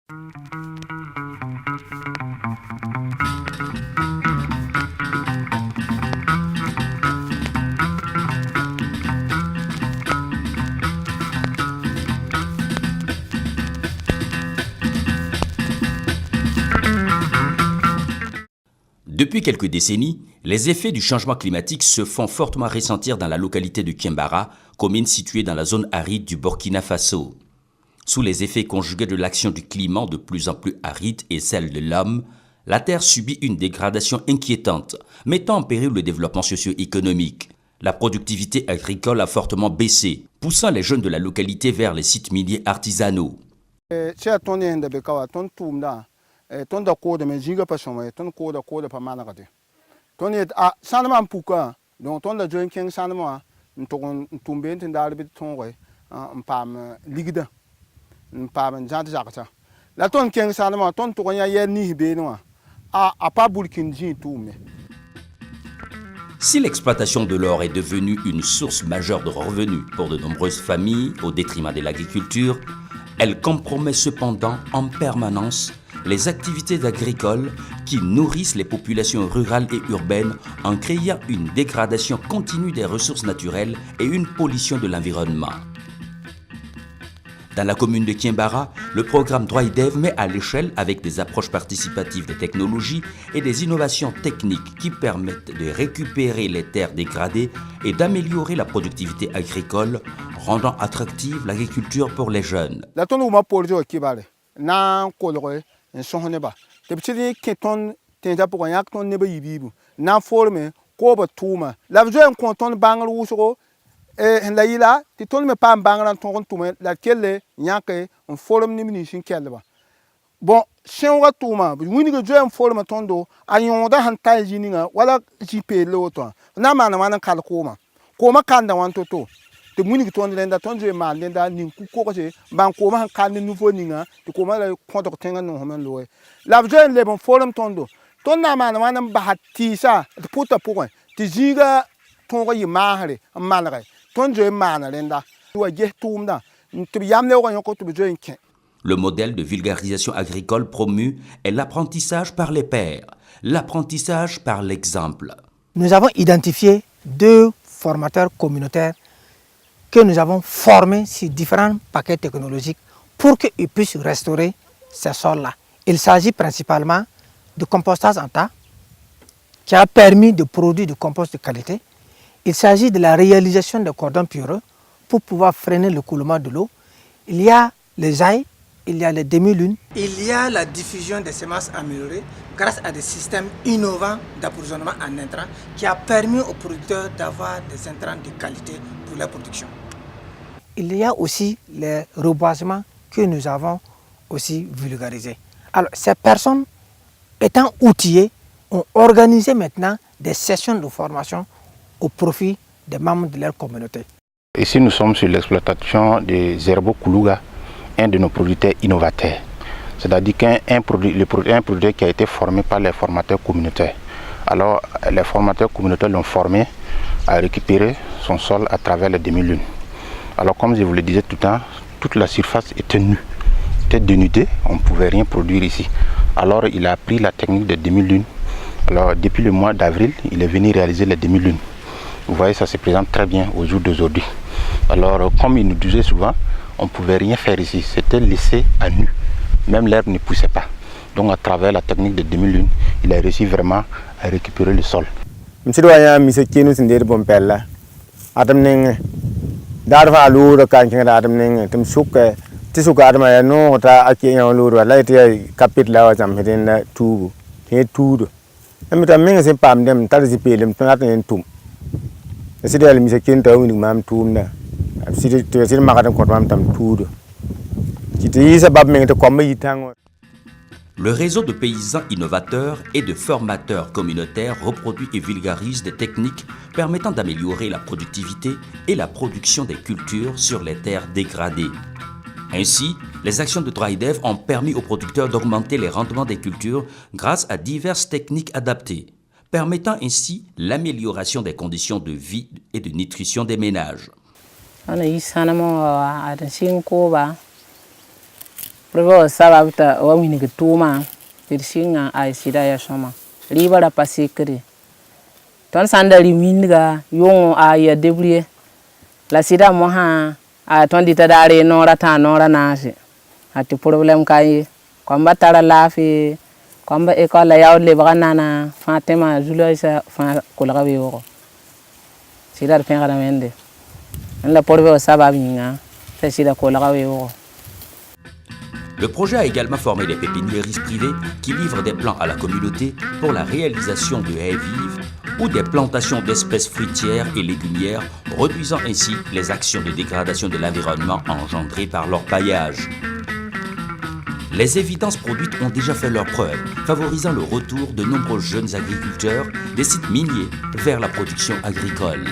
Depuis quelques décennies, les effets du changement climatique se font fortement ressentir dans la localité de Kiembara, commune située dans la zone aride du Burkina Faso. Sous les effets conjugués de l'action du climat de plus en plus aride et celle de l'homme, la terre subit une dégradation inquiétante, mettant en péril le développement socio-économique. La productivité agricole a fortement baissé, poussant les jeunes de la localité vers les sites miniers artisanaux. Ton da ko da me jiga pa shoma ton ko da pa mana gade ton et a sanama puka donc ton da join king sanama nton tumbe tin da bi ton we pam ligida pam jant jakata la ton king sanama ton to ya yer ni be no a pas bulkin ji tume. Si l'exploitation de l'or est devenue une source majeure de revenus pour de nombreuses familles au détriment de l'agriculture, elle compromet cependant en permanence les activités agricoles qui nourrissent les populations rurales et urbaines en créant une dégradation continue des ressources naturelles et une pollution de l'environnement. Dans la commune de Kiembara, le programme Droidev met à l'échelle avec des approches participatives des technologies et des innovations techniques qui permettent de récupérer les terres dégradées et d'améliorer la productivité agricole, rendant attractive l'agriculture pour les jeunes. Sohneba te pchidi keton tenja pour yak ton neba yibibu na forme ko ba tuma la vjoen konton bangal wuso en la ila ti ton me pam bangal ton tuma la kelle nyake en forme ni mini shin kelba bon shenwa tuma wini go joen forme tondo ayon da han tal jininga wala jipe loto na mana wana kal koma kanda wan toto te muni ton lenda ton je ma lenda nin ku ko je ban ko ma kan ni nouveau ninga te ko ma la konto tenga no homen loe la vjoen le bon forum tondo ton na ma na ba hatisa te puta pour te jiga ton ko yimahre malre ton je ma na lenda wa je tumda te yam le ko yoko te vjoen ke. Le modèle de vulgarisation agricole promu est l'apprentissage par les pairs, l'apprentissage par l'exemple. Nous avons identifié 2 formateurs communautaires que nous avons formés sur différents paquets technologiques pour qu'ils puissent restaurer ces sols-là. Il s'agit principalement de compostage en tas qui a permis de produire du compost de qualité. Il s'agit de la réalisation de cordons pierreux pour pouvoir freiner le coulement de l'eau. Il y a les ailes, il y a les demi-lunes. Il y a la diffusion des semences améliorées grâce à des systèmes innovants d'approvisionnement en intrants qui a permis aux producteurs d'avoir des intrants de qualité pour la production. Il y a aussi les reboisements que nous avons aussi vulgarisés. Alors, ces personnes étant outillées ont organisé maintenant des sessions de formation au profit des membres de leur communauté. Ici, nous sommes sur l'exploitation des Zerbo Koulouga, un de nos producteurs innovateurs. C'est-à-dire qu'un producteur qui a été formé par les formateurs communautaires. Alors, les formateurs communautaires l'ont formé à récupérer son sol à travers les demi-lunes. Alors, comme je vous le disais tout le temps, toute la surface était nue, était dénudée, on ne pouvait rien produire ici. Alors, il a appris la technique de demi-lune. Alors, depuis le mois d'avril, il est venu réaliser les demi-lunes. Vous voyez, ça se présente très bien au jour d'aujourd'hui. Alors, comme il nous disait souvent, on ne pouvait rien faire ici, c'était laissé à nu. Même l'herbe ne poussait pas. Donc, à travers la technique de demi-lune, il a réussi vraiment à récupérer le sol. Darva lour kan king adam ning tum suka ti suka adam ya no ta ake yan lour la ti kapit la jam hedin na tu he tu am ta meng se pam dem tar si pelem tan tan tum si dal mi se kin taw ni mam tum na si te si ma ka ko mam tam tu ki ti sa bab meng te kom yi tang. Le réseau de paysans innovateurs et de formateurs communautaires reproduit et vulgarise des techniques permettant d'améliorer la productivité et la production des cultures sur les terres dégradées. Ainsi, les actions de Droidev ont permis aux producteurs d'augmenter les rendements des cultures grâce à diverses techniques adaptées, permettant ainsi l'amélioration des conditions de vie et de nutrition des ménages. Provo sababta wa wini ke tuma tirsinga ay sida ya soma liba da pasikri ton sanda li winga yongo ay debrouiller la sida mo ha a ton dita dare nora ta nora nasi ati problem kai kwamba tara lafi kwamba ekola yaw le bagana fatema julo isa fa kulaga wiwo sida penga da mende la provo sababinga ta sida kulaga wiwo. Le projet a également formé des pépiniéristes privés qui livrent des plants à la communauté pour la réalisation de haies vives ou des plantations d'espèces fruitières et légumières, réduisant ainsi les actions de dégradation de l'environnement engendrées par leur paillage. Les évidences produites ont déjà fait leurs preuves, favorisant le retour de nombreux jeunes agriculteurs des sites miniers vers la production agricole.